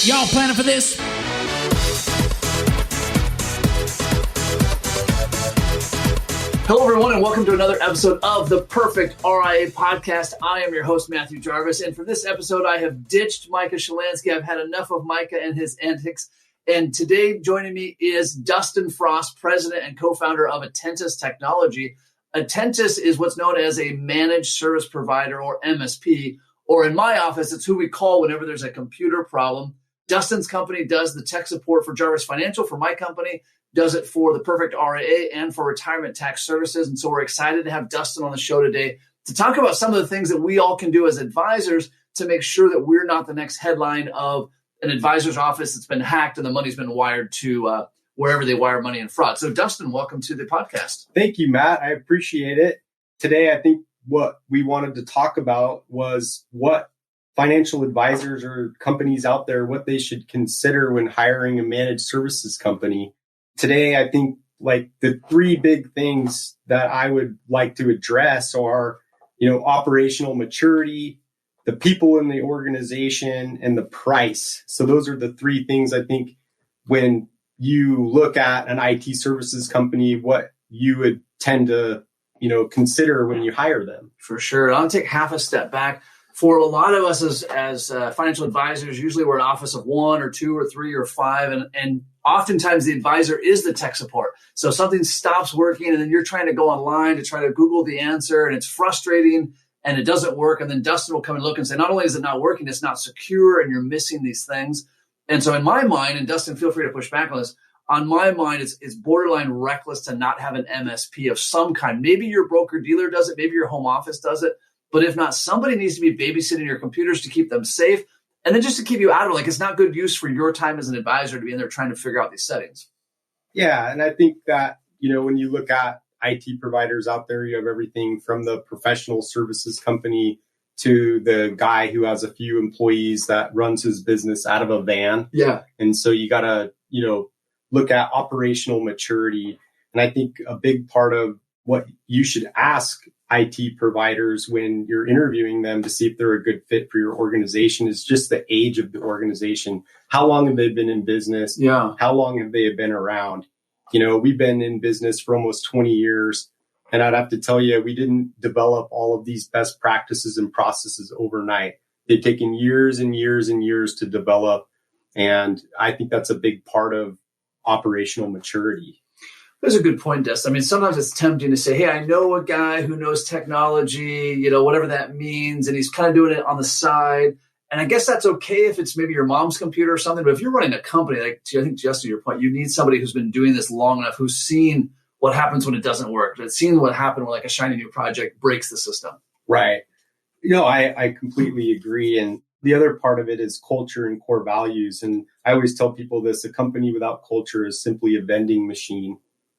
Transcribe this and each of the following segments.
Y'all planning for this? Hello, everyone, and welcome to another episode of the Perfect RIA Podcast. I am your host, Matthew Jarvis, and for this episode, I have ditched Micah Shalansky. I've had enough of Micah and his antics, and today joining me is Dustin Frost, president and co-founder of Attentus Technologies. Attentus is what's known as a managed service provider, or MSP, or in my office, it's who we call whenever there's a computer problem. Dustin's company does the tech support for Jarvis Financial. For my company, does it for the Perfect RIA and for retirement tax services. And so we're excited to have Dustin on the show today to talk about some of the things that we all can do as advisors to make sure that we're not the next headline of an advisor's office that's been hacked and the money's been wired to wherever they wire money and fraud. So Dustin, welcome to the podcast. Thank you, Matt. I appreciate it. Today, I think what we wanted to talk about was what financial advisors or companies out there, what they should consider when hiring a managed services company. Today, I think like the three big things that I would like to address are, operational maturity, the people in the organization, and the price. So those are the three things I think when you look at an IT services company, what you would tend to, consider when you hire them. For sure. I'll take half a step back. For a lot of us as financial advisors, usually we're an office of one or two or three or five, and oftentimes the advisor is the tech support. So something stops working and then you're trying to go online to try to Google the answer and it's frustrating and it doesn't work. And then Dustin will come and look and say, not only is it not working, it's not secure and you're missing these things. And so in my mind, and Dustin, feel free to push back on this, on my mind, it's borderline reckless to not have an MSP of some kind. Maybe your broker dealer does it, maybe your home office does it. But if not, somebody needs to be babysitting your computers to keep them safe. And then just to keep you out of it, like it's not good use for your time as an advisor to be in there trying to figure out these settings. Yeah. And I think that, when you look at IT providers out there, you have everything from the professional services company to the guy who has a few employees that runs his business out of a van. Yeah. And so you got to, look at operational maturity. And I think a big part of what you should ask IT providers when you're interviewing them to see if they're a good fit for your organization is just the age of the organization. How long have they been in business? Yeah. How long have they been around? We've been in business for almost 20 years. And I'd have to tell you, we didn't develop all of these best practices and processes overnight. They've taken years and years and years to develop. And I think that's a big part of operational maturity. That's a good point, Dustin. I mean, sometimes it's tempting to say, hey, I know a guy who knows technology, whatever that means, and he's kind of doing it on the side. And I guess that's okay if it's maybe your mom's computer or something. But if you're running a company, like I think, Justin, your point, you need somebody who's been doing this long enough, who's seen what happens when it doesn't work. That's seen what happened when like a shiny new project breaks the system. Right. I completely agree. And the other part of it is culture and core values. And I always tell people this, a company without culture is simply a vending machine.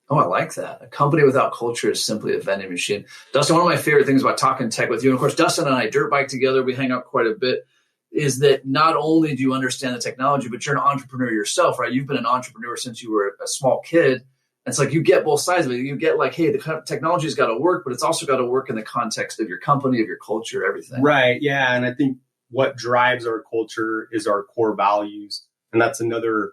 Oh, I like that. A company without culture is simply a vending machine. Dustin, one of my favorite things about talking tech with you, and of course, Dustin and I dirt bike together, we hang out quite a bit, is that not only do you understand the technology, but you're an entrepreneur yourself, right? You've been an entrepreneur since you were a small kid. It's like you get both sides of it. You get like, hey, the technology's got to work, but it's also got to work in the context of your company, of your culture, everything. Right. Yeah. And I think what drives our culture is our core values. And that's another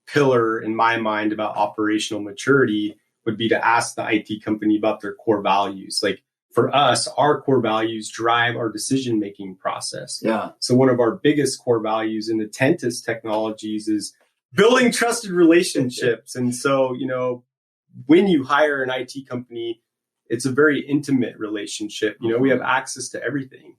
pillar in my mind about operational maturity would be to ask the IT company about their core values. Like for us, our core values drive our decision-making process. Yeah. So one of our biggest core values in Attentus Technologies is building trusted relationships. And so, when you hire an IT company, it's a very intimate relationship. We have access to everything.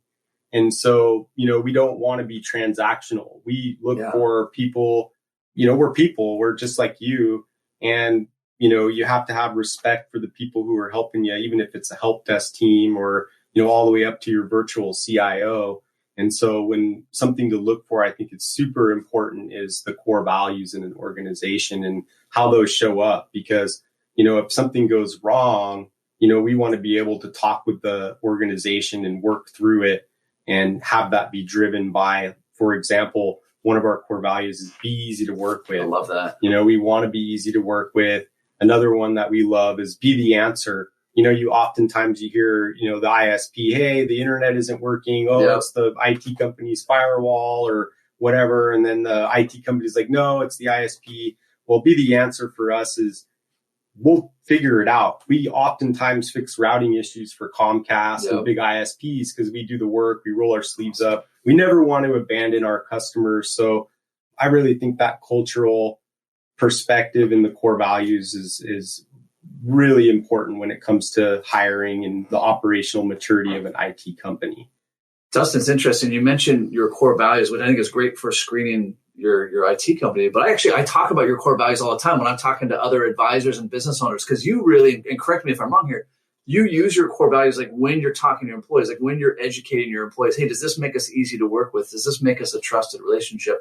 And so, we don't want to be transactional. We look for people, we're people, we're just like you. And, you have to have respect for the people who are helping you, even if it's a help desk team or, all the way up to your virtual CIO. And so when something to look for, I think it's super important is the core values in an organization and how those show up. Because, if something goes wrong, we want to be able to talk with the organization and work through it and have that be driven by, for example, one of our core values is be easy to work with. I love that. We want to be easy to work with. Another one that we love is be the answer. you oftentimes you hear, the ISP, hey, the internet isn't working. Oh, it's the IT company's firewall or whatever. And then the IT company's like, no, it's the ISP. Well, the answer for us is we'll figure it out. We oftentimes fix routing issues for Comcast and big ISPs because we do the work. We roll our sleeves up. We never want to abandon our customers. So I really think that cultural perspective and the core values is really important when it comes to hiring and the operational maturity of an IT company. Dustin, it's interesting. You mentioned your core values, which I think is great for screening your IT company. But I talk about your core values all the time when I'm talking to other advisors and business owners, because you really, and correct me if I'm wrong here, you use your core values like when you're talking to your employees, like when you're educating your employees. Hey, does this make us easy to work with? Does this make us a trusted relationship?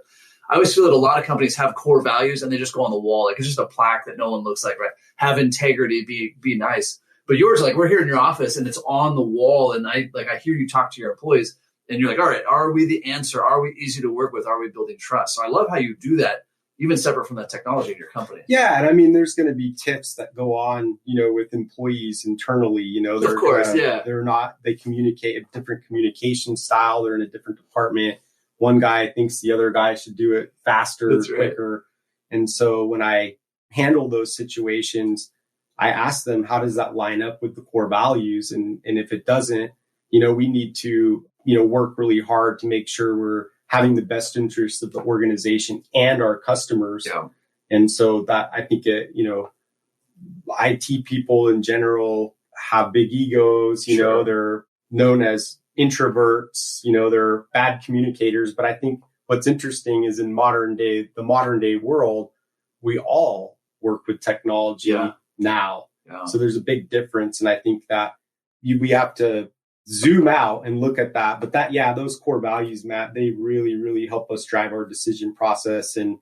I always feel that a lot of companies have core values and they just go on the wall. Like it's just a plaque that no one looks like, right? Have integrity, be nice. But yours, like we're here in your office and it's on the wall. And I hear you talk to your employees and you're like, all right, are we the answer? Are we easy to work with? Are we building trust? So I love how you do that, even separate from that technology in your company. Yeah. And I mean, there's going to be tips that go on, with employees internally, of course, they communicate a different communication style. They're in a different department. One guy thinks the other guy should do it faster, quicker. And so when I handle those situations, I ask them, how does that line up with the core values? And if it doesn't, we need to, work really hard to make sure we're having the best interests of the organization and our customers. Yeah. And so that I think IT people in general have big egos, they're known as introverts, they're bad communicators. But I think what's interesting is in the modern day world, we all work with technology now. Yeah. So there's a big difference. And I think that we have to zoom out and look at that. But those core values, Matt, they really, really help us drive our decision process and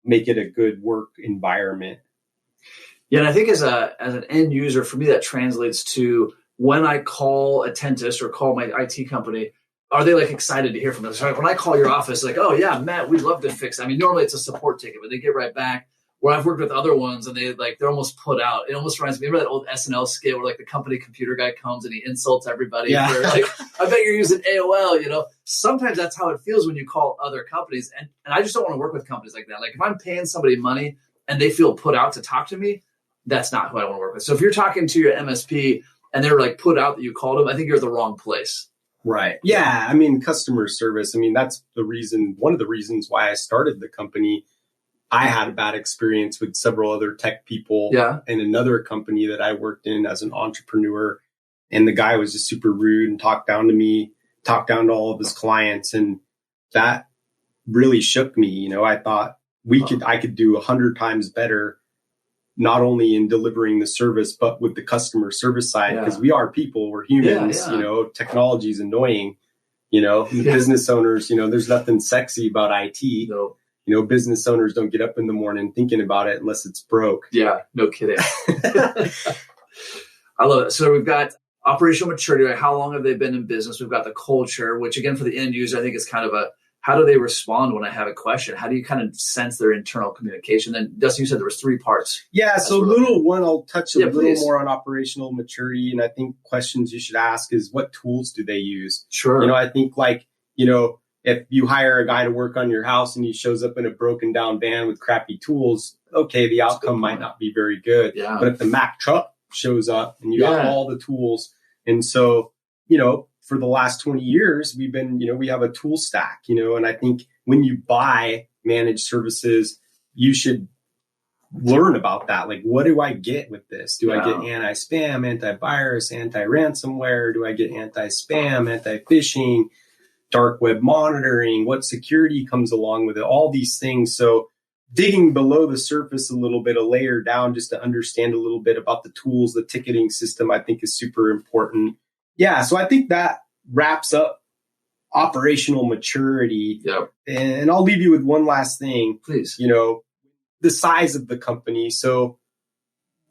make it a good work environment. Yeah. And I think as an end user, for me, that translates to when I call Attentus or call my IT company, are they like excited to hear from us? When I call your office, like, oh yeah, Matt, we'd love to fix it. I mean, normally it's a support ticket, but they get right back. Where I've worked with other ones and they're almost put out. It almost reminds me, remember that old SNL skit where like the company computer guy comes and he insults everybody. Yeah. For, like, I bet you're using AOL, Sometimes that's how it feels when you call other companies. And I just don't want to work with companies like that. Like if I'm paying somebody money and they feel put out to talk to me, that's not who I want to work with. So if you're talking to your MSP and they're like put out that you called them, I think you're at the wrong place. Right. Yeah. I mean, customer service. I mean, that's one of the reasons why I started the company. I had a bad experience with several other tech people in another company that I worked in as an entrepreneur. And the guy was just super rude and talked down to me, talked down to all of his clients. And that really shook me. I thought I could do 100 times better, not only in delivering the service, but with the customer service side, because we are people, we're humans, technology is annoying, business owners, there's nothing sexy about IT. No. Business owners don't get up in the morning thinking about it unless it's broke. Yeah, no kidding. I love it. So we've got operational maturity. Right? How long have they been in business? We've got the culture, which again, for the end user, I think is kind of how do they respond when I have a question? How do you kind of sense their internal communication? Then Dustin, you said there was 3 parts. Yeah. So I'll touch a little more on operational maturity. And I think questions you should ask is what tools do they use? Sure. I think if you hire a guy to work on your house and he shows up in a broken down van with crappy tools, okay, the outcome might not be very good. Yeah. But if the Mack truck shows up and you got all the tools, and so, for the last 20 years, we have a tool stack, and I think when you buy managed services, you should learn about that. Like, what do I get with this? Do I get anti-spam, antivirus, anti-ransomware? Do I get anti-spam, anti-phishing? Dark web monitoring, what security comes along with it, all these things. So digging below the surface a little bit, a layer down, just to understand a little bit about the tools, the ticketing system, I think is super important. Yeah. So I think that wraps up operational maturity. Yep. And I'll leave you with one last thing. Please. The size of the company. So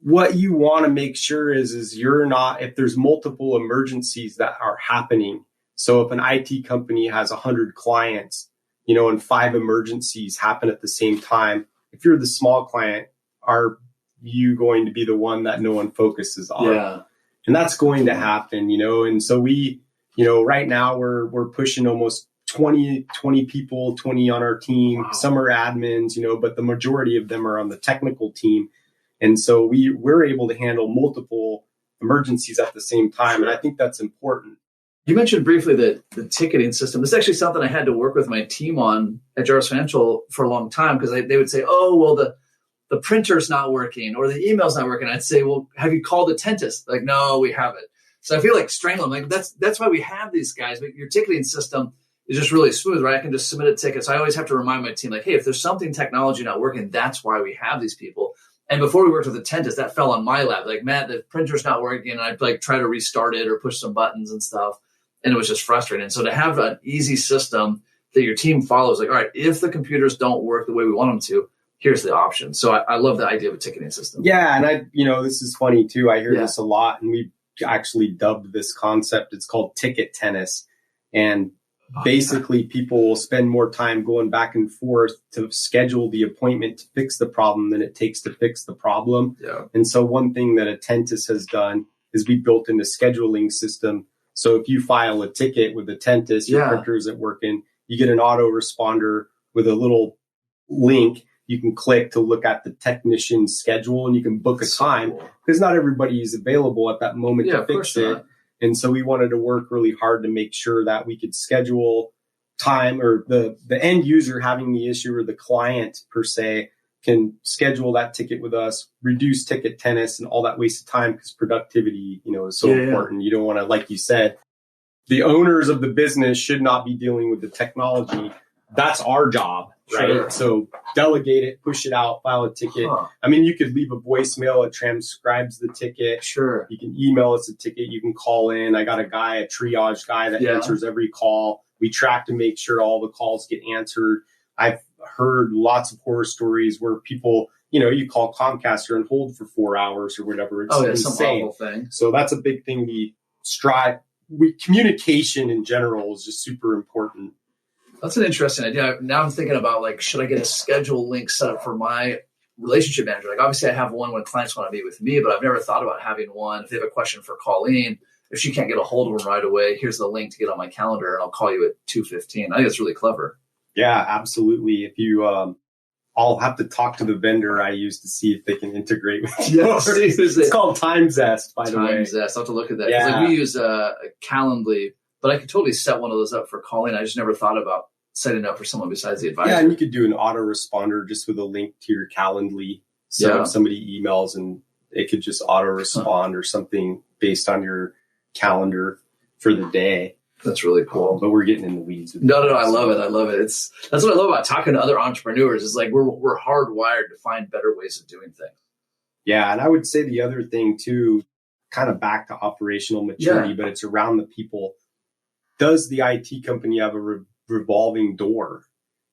what you want to make sure is if there's multiple emergencies that are happening. So if an IT company has 100 clients, and 5 emergencies happen at the same time, if you're the small client, are you going to be the one that no one focuses on? Yeah. And that's going to happen, and so we, right now we're pushing almost 20 people, 20 on our team. Wow. Some are admins, but the majority of them are on the technical team. And so we're able to handle multiple emergencies at the same time. And I think that's important. You mentioned briefly the ticketing system. This is actually something I had to work with my team on at Jarvis Financial for a long time, because they would say, oh, well, the printer's not working or the email's not working. I'd say, well, have you called Attentus? Like, no, we haven't. So I feel like strangling. Like that's why we have these guys. But your ticketing system is just really smooth, right? I can just submit a ticket. So I always have to remind my team, like, hey, if there's something technology not working, that's why we have these people. And before we worked with Attentus, that fell on my lap. Like, Matt, the printer's not working. And I'd like try to restart it or push some buttons and stuff. And it was just frustrating. And so to have an easy system that your team follows, like, all right, if the computers don't work the way we want them to, here's the option. So I love the idea of a ticketing system. Yeah. And this is funny too. I hear this a lot, and we actually dubbed this concept. It's called ticket tennis. And basically people will spend more time going back and forth to schedule the appointment to fix the problem than it takes to fix the problem. Yeah. And so one thing that Attentus has done is we built in a scheduling system. So if you file a ticket with Attentus, your printer isn't working, you get an autoresponder with a little link you can click to look at the technician's schedule, and you can book a time, because not everybody is available at that moment to fix it. And so we wanted to work really hard to make sure that we could schedule time, or the end user having the issue, or the client per se, can schedule that ticket with us, reduce ticket tennis and all that wasted time, because productivity, is so important. You don't want to, like you said, the owners of the business should not be dealing with the technology. That's our job, right? Sure. So delegate it, push it out, file a ticket. I mean, you could leave a voicemail, it transcribes the ticket. Sure. You can email us a ticket. You can call in. I got a triage guy that answers every call. We track to make sure all the calls get answered. I've heard lots of horror stories where people, you call Comcast, you're on hold for 4 hours or whatever. It's insane. Some awful thing. So that's a big thing we strive. Communication in general is just super important. That's an interesting idea. Now I'm thinking about, like, should I get a schedule link set up for my relationship manager? Like, obviously I have one when clients want to meet with me, but I've never thought about having one. If they have a question for Colleen, if she can't get a hold of them right away, here's the link to get on my calendar, and I'll call you at 2:15. I think that's really clever. Yeah, absolutely. If you, I'll have to talk to the vendor I use to see if they can integrate with you. It's called Time Zest, by the way. Time Zest. I'll have to look at that. Yeah. Like, we use Calendly, but I could totally set one of those up for Colleen. I just never thought about setting it up for someone besides the advisor. Yeah, and you could do an autoresponder just with a link to your Calendly. So if somebody emails, and it could just autorespond or something based on your calendar for the day. That's really cool. But we're getting in the weeds. No, I love it. I love it. That's what I love about talking to other entrepreneurs. Is like we're hardwired to find better ways of doing things. Yeah, and I would say the other thing too, kind of back to operational maturity, but it's around the people. Does the IT company have a revolving door?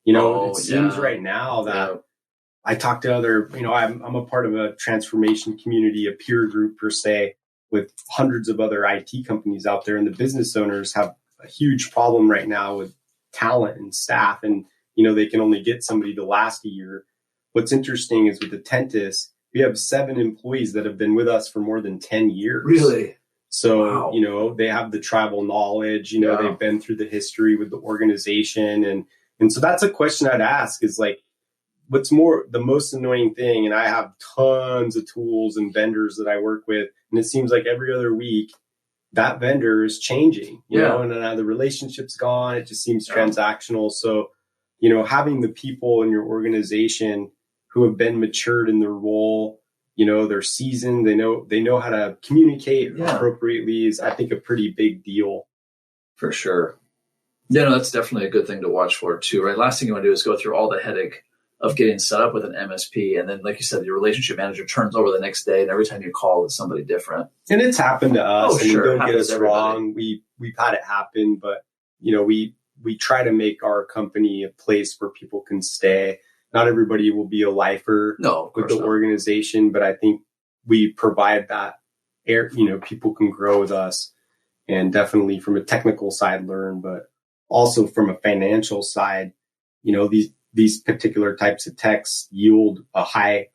It seems right now that I talk to other, I'm a part of a transformation community, a peer group per se, with hundreds of other IT companies out there, and the business owners have a huge problem right now with talent and staff, and they can only get somebody to last a year. What's interesting is with Attentus, we have 7 employees that have been with us for more than 10 years. Really? So, they have the tribal knowledge, they've been through the history with the organization. And so that's a question I'd ask is, like, what's the most annoying thing? And I have tons of tools and vendors that I work with, and it seems like every other week that vendor is changing, you know, and then the relationship's gone. It just seems transactional. So, having the people in your organization who have been matured in their role, they're seasoned, they know how to communicate appropriately is, I think, a pretty big deal. For sure. Yeah, no, that's definitely a good thing to watch for too, right? Last thing you want to do is go through all the headache of getting set up with an MSP. And then, like you said, your relationship manager turns over the next day, and every time you call, it's somebody different. And it's happened to us. Sure. Don't get us wrong. We've had it happen, but we try to make our company a place where people can stay. Not everybody will be a lifer with the organization, but I think we provide that people can grow with us, and definitely from a technical side learn, but also from a financial side, these particular types of techs yield a high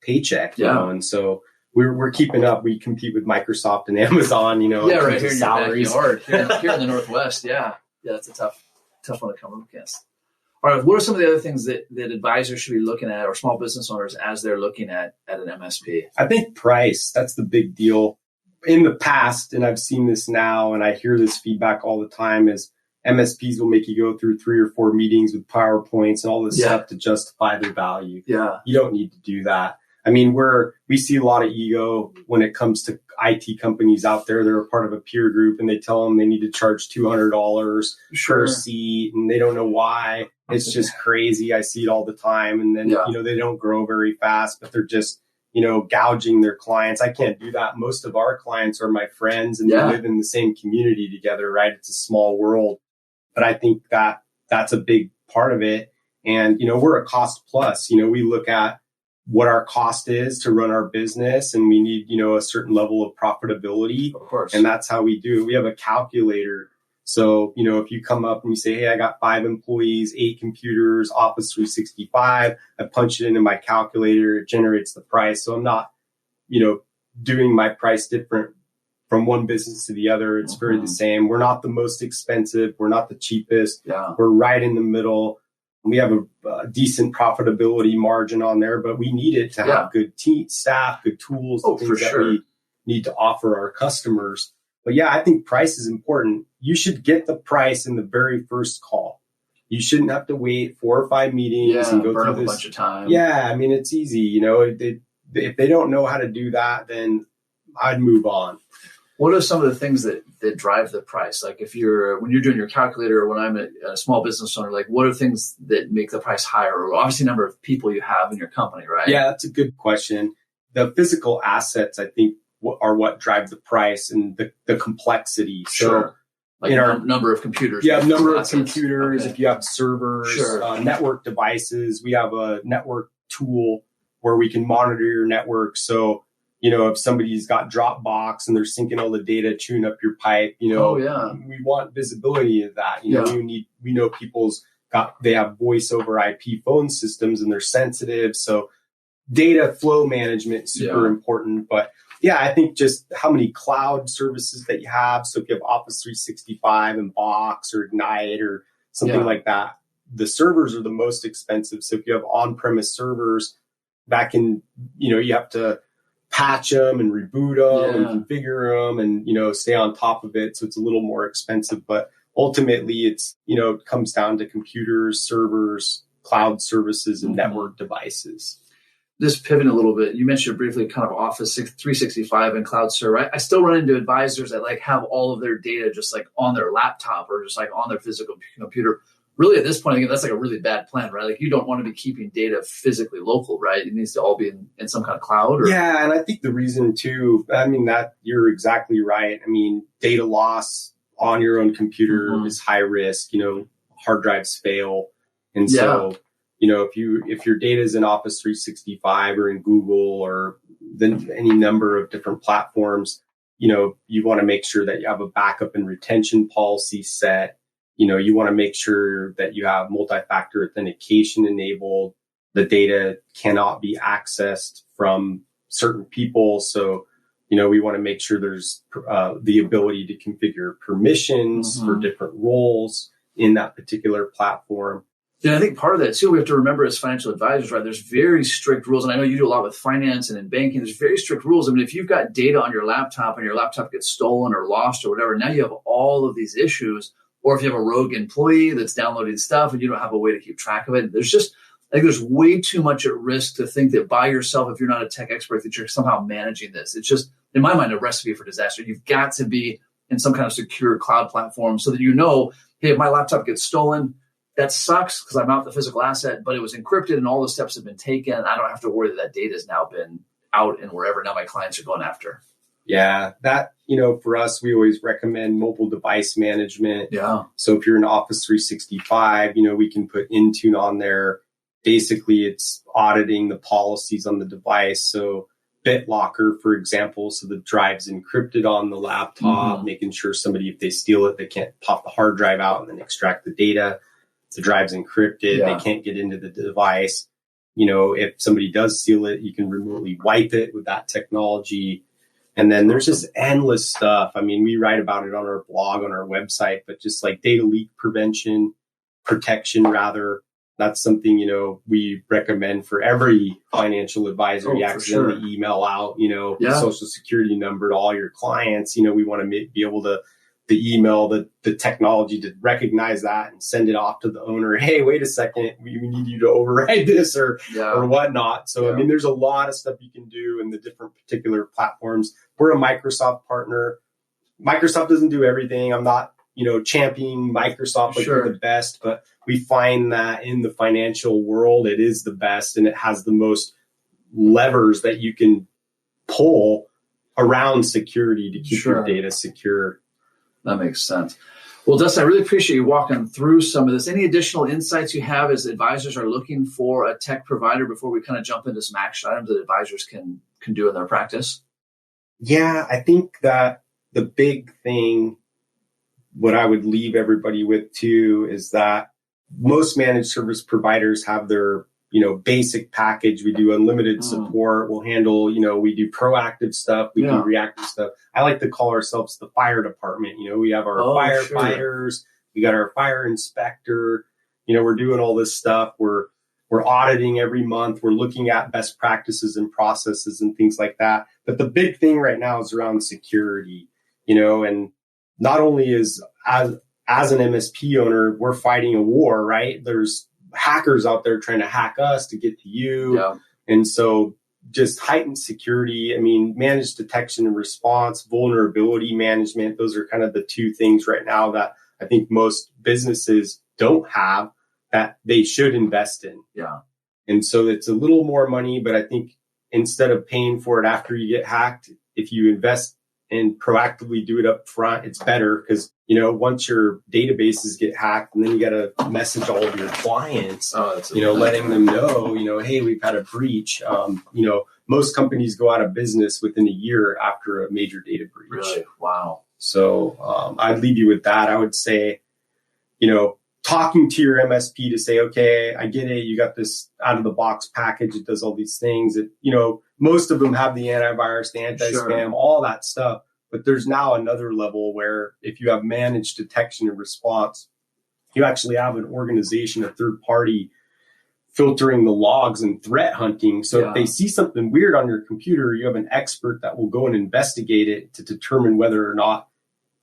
paycheck, and so we're keeping up. We compete with Microsoft and Amazon, you know, yeah, right here in salaries. Your backyard, here in the Northwest. Yeah, that's a tough one to come up against. All right, what are some of the other things that advisors should be looking at, or small business owners, as they're looking at an MSP? I think price, that's the big deal. In the past, and I've seen this now, and I hear this feedback all the time, is MSPs will make you go through 3 or 4 meetings with PowerPoints and all this stuff to justify their value. Yeah. You don't need to do that. I mean, we see a lot of ego when it comes to IT companies out there. They're a part of a peer group and they tell them they need to charge $200 per seat and they don't know why. It's just crazy. I see it all the time. And then, you know, they don't grow very fast, but they're just, you know, gouging their clients. I can't do that. Most of our clients are my friends and we live in the same community together, right? It's a small world. But I think that's a big part of it. And, you know, we're a cost plus. You know, we look at what our cost is to run our business and we need, you know, a certain level of profitability. Of course. And that's how we do it. We have a calculator. So, you know, if you come up and you say, hey, I got 5 employees, 8 computers, Office 365, I punch it into my calculator, it generates the price. So I'm not, you know, doing my price different from one business to the other. It's very the same. We're not the most expensive. We're not the cheapest. Yeah. We're right in the middle. We have a decent profitability margin on there, but we need it to have good staff, good tools, things that we need to offer our customers. But yeah, I think price is important. You should get the price in the very first call. You shouldn't have to wait 4 or 5 meetings and go through this. A bunch of time. Yeah, I mean, it's easy. You know, if they don't know how to do that, then I'd move on. What are some of the things that drive the price? Like when you're doing your calculator, or when I'm a small business owner, like what are things that make the price higher? Obviously, number of people you have in your company, right? Yeah, that's a good question. The physical assets, I think, are what drive the price and the complexity. Sure. So, like in our number of computers. Yeah, number of computers. Okay. If you have servers, network devices, we have a network tool where we can monitor your network. So, you know, if somebody's got Dropbox and they're syncing all the data, chewing up your pipe, you know, we want visibility of that. You know, we know they have voice over IP phone systems and they're sensitive. So data flow management is super important. But yeah, I think just how many cloud services that you have. So if you have Office 365 and Box or Ignite or something like that, the servers are the most expensive. So if you have on-premise servers, that can, you know, you have to patch them and reboot them and configure them and, you know, stay on top of it. So it's a little more expensive, but ultimately it's, you know, it comes down to computers, servers, cloud services, and network devices. Just pivoting a little bit, you mentioned briefly kind of Office 365 and cloud server. I still run into advisors that like have all of their data just like on their laptop or just like on their physical computer. Really, at this point, again, that's like a really bad plan, right? Like you don't want to be keeping data physically local, right? It needs to all be in some kind of cloud. Yeah, and I think the reason too, I mean, that you're exactly right. I mean, data loss on your own computer is high risk. You know, hard drives fail, and so you know if your data is in Office 365 or in Google or then any number of different platforms, you know, you want to make sure that you have a backup and retention policy set. You know, you want to make sure that you have multi-factor authentication enabled. The data cannot be accessed from certain people. So, you know, we want to make sure there's the ability to configure permissions for different roles in that particular platform. Yeah, I think part of that too, we have to remember as financial advisors, right? There's very strict rules. And I know you do a lot with finance and in banking. There's very strict rules. I mean, if you've got data on your laptop and your laptop gets stolen or lost or whatever, now you have all of these issues. Or if you have a rogue employee that's downloading stuff and you don't have a way to keep track of it, I think there's way too much at risk to think that by yourself, if you're not a tech expert, that you're somehow managing this. It's just, in my mind, a recipe for disaster. You've got to be in some kind of secure cloud platform so that you know, hey, if my laptop gets stolen, that sucks because I'm out the physical asset, but it was encrypted and all the steps have been taken. I don't have to worry that data has now been out and wherever now my clients are going after. Yeah, that, you know, for us, we always recommend mobile device management. Yeah. So if you're in Office 365, you know, we can put Intune on there. Basically, it's auditing the policies on the device. So BitLocker, for example, so the drive's encrypted on the laptop, making sure somebody, if they steal it, they can't pop the hard drive out and then extract the data. The drive's encrypted. They can't get into the device. if somebody does steal it, you can remotely wipe it with that technology. And then there's just endless stuff. I mean, we write about it on our blog, on our website, but just like data leak protection rather. That's something, we recommend for every financial advisor. You accidentally email out, the social security number to all your clients. We want to be able to email the technology to recognize that and send it off to the owner. Hey, wait a second, we need you to override this or whatnot. So, I mean, there's a lot of stuff you can do in the different particular platforms. We're a Microsoft partner. Microsoft doesn't do everything. I'm not, championing Microsoft like they're the best, but we find that in the financial world, it is the best and it has the most levers that you can pull around security to keep your data secure. That makes sense. Well, Dustin, I really appreciate you walking through some of this. Any additional insights you have as advisors are looking for a tech provider before we kind of jump into some action items that advisors can do in their practice? Yeah, I think that the big thing, what I would leave everybody with too, is that most managed service providers have their, basic package. We do unlimited support. We'll handle, we do proactive stuff. We do reactive stuff. I like to call ourselves the fire department. We have our firefighters. We got our fire inspector. We're doing all this stuff. We're auditing every month. We're looking at best practices and processes and things like that. But the big thing right now is around security, and not only as an MSP owner, we're fighting a war, right? There's hackers out there trying to hack us to get to you. Yeah. And so just heightened security, managed detection and response, vulnerability management. Those are kind of the two things right now that I think most businesses don't have that they should invest in. Yeah. And so it's a little more money, but I think instead of paying for it after you get hacked, if you invest and proactively do it up front, it's better because, once your databases get hacked and then you got to message all of your clients, letting them know, hey, we've had a breach. Most companies go out of business within a year after a major data breach. Really? Wow. So I'd leave you with that. I would say, talking to your MSP to say, okay, I get it. You got this out of the box package. It does all these things that, most of them have the antivirus, the anti-spam, all that stuff. But there's now another level where if you have managed detection and response, you actually have an organization, a third party filtering the logs and threat hunting. So if they see something weird on your computer, you have an expert that will go and investigate it to determine whether or not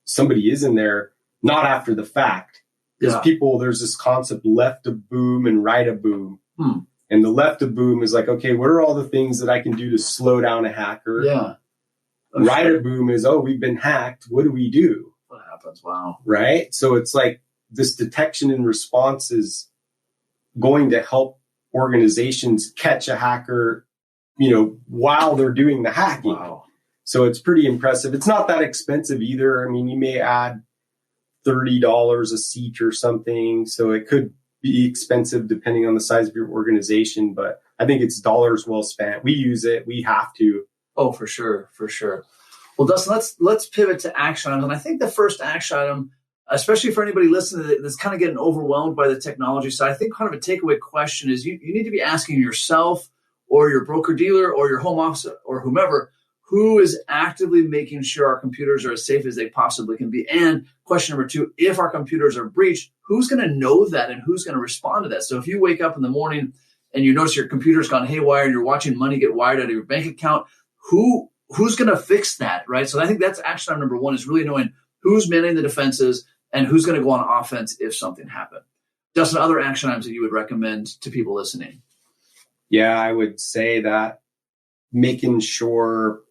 somebody is in there, not after the fact. Because there's this concept left of boom and right of boom. And the left of boom is like, okay, what are all the things that I can do to slow down a hacker? Yeah. Right of boom is, we've been hacked. What do we do? What happens? Wow. Right? So it's like this detection and response is going to help organizations catch a hacker, while they're doing the hacking. Wow. So it's pretty impressive. It's not that expensive either. You may add $30 a seat or something. So it could be expensive depending on the size of your organization, but I think it's dollars well spent. We use it. We have to. Oh, for sure. For sure. Well, Dustin, let's pivot to action items. And I think the first action item, especially for anybody listening that's kind of getting overwhelmed by the technology side, I think kind of a takeaway question is you need to be asking yourself or your broker dealer or your home office or whomever, who is actively making sure our computers are as safe as they possibly can be? And question number two, if our computers are breached, who's going to know that and who's going to respond to that? So if you wake up in the morning and you notice your computer's gone haywire and you're watching money get wired out of your bank account, who's going to fix that, right? So I think that's action item number one, is really knowing who's manning the defenses and who's going to go on offense if something happened. Dustin, other action items that you would recommend to people listening? Yeah, I would say that making sure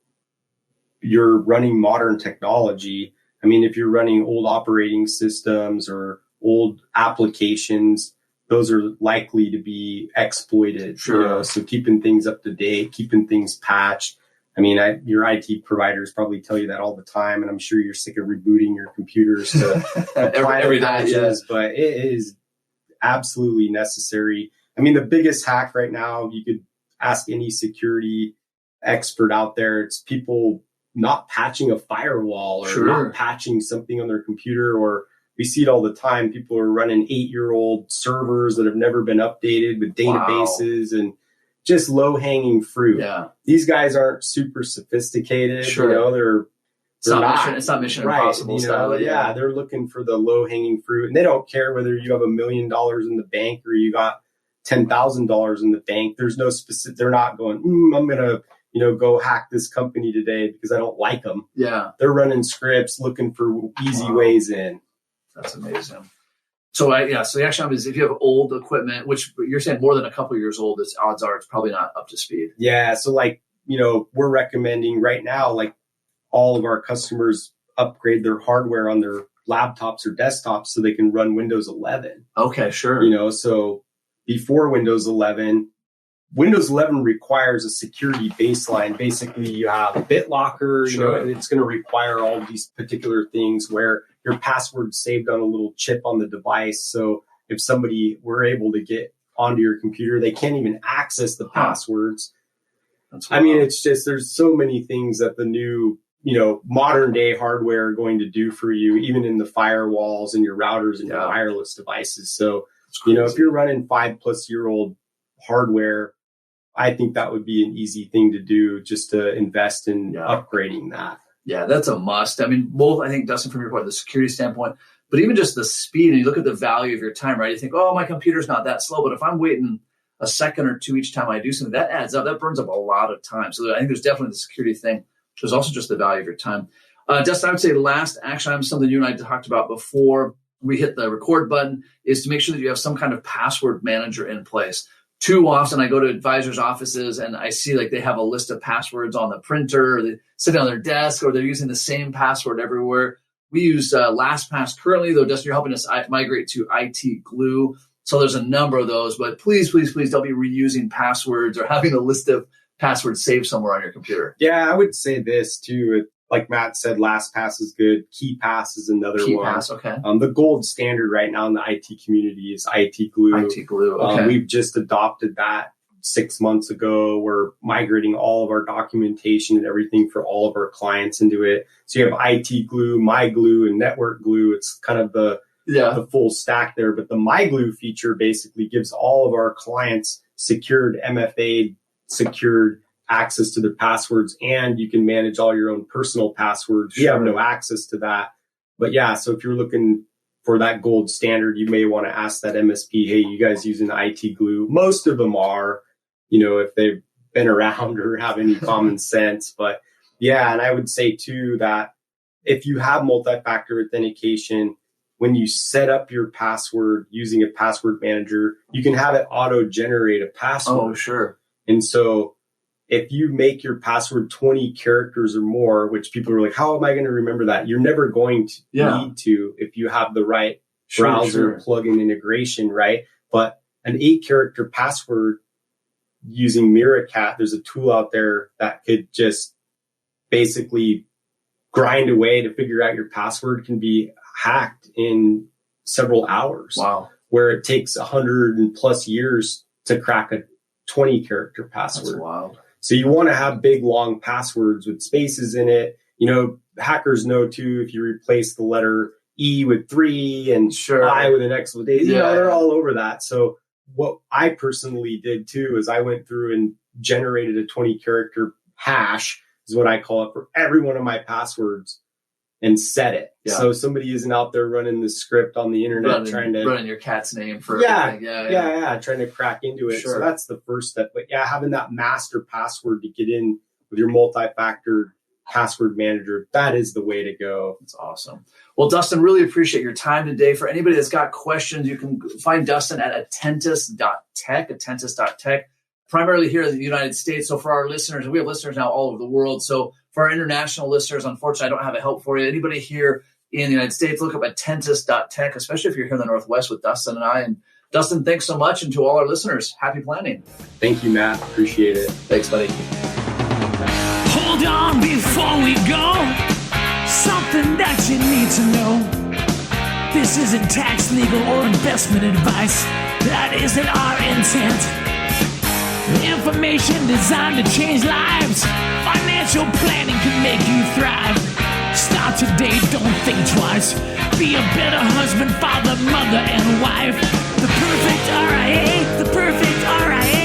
you're running modern technology. If you're running old operating systems or old applications, those are likely to be exploited. Sure. So keeping things up to date, keeping things patched. Your IT providers probably tell you that all the time, and I'm sure you're sick of rebooting your computers to every patches, but it is absolutely necessary. The biggest hack right now, you could ask any security expert out there, it's people not patching a firewall or not patching something on their computer, or we see it all the time. People are running 8-year-old servers that have never been updated with databases. And just low-hanging fruit. Yeah. These guys aren't super sophisticated. Sure. You know, it's not mission impossible style. Yeah, they're looking for the low-hanging fruit, and they don't care whether you have $1 million in the bank or you got $10,000 in the bank. There's no specific. They're not going, I'm gonna, go hack this company today because I don't like them. Yeah, they're running scripts, looking for easy ways in. That's amazing. So the action is if you have old equipment, which you're saying more than a couple of years old, odds are it's probably not up to speed. Yeah, so we're recommending right now, all of our customers upgrade their hardware on their laptops or desktops so they can run Windows 11. Okay, sure. So before Windows 11 requires a security baseline. Basically, you have BitLocker, sure. It's going to require all these particular things where your password's saved on a little chip on the device. So if somebody were able to get onto your computer, they can't even access the passwords. It's just, there's so many things that the new, modern day hardware are going to do for you, even in the firewalls and your routers and your wireless devices. So, if you're running 5+ year old hardware, I think that would be an easy thing to do, just to invest in upgrading that. Yeah, that's a must. Both, I think, Dustin, from your point, the security standpoint, but even just the speed, and you look at the value of your time, right? You think, my computer's not that slow, but if I'm waiting a second or two each time I do something, that adds up. That burns up a lot of time. So I think there's definitely the security thing. There's also just the value of your time. Dustin, I would say last action item, something you and I talked about before we hit the record button, is to make sure that you have some kind of password manager in place. Too often I go to advisors' offices and I see they have a list of passwords on the printer, or they sit on their desk, or they're using the same password everywhere. We use LastPass currently, though, Dustin, you're helping us migrate to IT Glue. So there's a number of those, but please, please, please don't be reusing passwords or having a list of passwords saved somewhere on your computer. Yeah, I would say this too. Like Matt said, LastPass is good. KeyPass is another one. KeyPass, okay. The gold standard right now in the IT community is IT Glue. IT Glue, okay. We've just adopted that 6 months ago. We're migrating all of our documentation and everything for all of our clients into it. So you have IT Glue, MyGlue, and Network Glue. It's kind of the full stack there. But the MyGlue feature basically gives all of our clients secured MFA, secured access to their passwords, and you can manage all your own personal passwords. Sure. We have no access to that. But so if you're looking for that gold standard, you may want to ask that MSP, hey, you guys using IT Glue? Most of them are, if they've been around or have any common sense. But and I would say too that if you have multi-factor authentication, when you set up your password using a password manager, you can have it auto-generate a password. Oh, sure. And so if you make your password 20 characters or more, which people are like, how am I going to remember that? You're never going to need to if you have the right browser plugin integration, right? But an 8-character password using Miracat, there's a tool out there that could just basically grind away to figure out your password, can be hacked in several hours. Wow. Where it takes 100+ years to crack a 20-character password. That's wild. So you want to have big, long passwords with spaces in it. Hackers know too, if you replace the letter E with 3 and I with an exclamation, they're all over that. So what I personally did too is I went through and generated a 20-character hash, is what I call it, for every one of my passwords, and set it. Yeah. So somebody isn't out there running the script on the internet trying to running your cat's name for everything. Trying to crack into it. Sure. So that's the first step. But having that master password to get in with your multi-factor password manager, that is the way to go. That's awesome. Well, Dustin, really appreciate your time today. For anybody that's got questions, you can find Dustin at attentus.tech, primarily here in the United States. So for our listeners, we have listeners now all over the world. So for our international listeners, unfortunately, I don't have a help for you. Anybody here in the United States, look up attentus.tech, especially if you're here in the Northwest with Dustin and I. And Dustin, thanks so much. And to all our listeners, happy planning. Thank you, Matt. Appreciate it. Thanks, buddy. Hold on before we go. Something that you need to know. This isn't tax, legal, or investment advice. That isn't our intent. Information designed to change lives. Financial planning can make you thrive. Start today, don't think twice. Be a better husband, father, mother, and wife. The perfect RIA, the perfect RIA.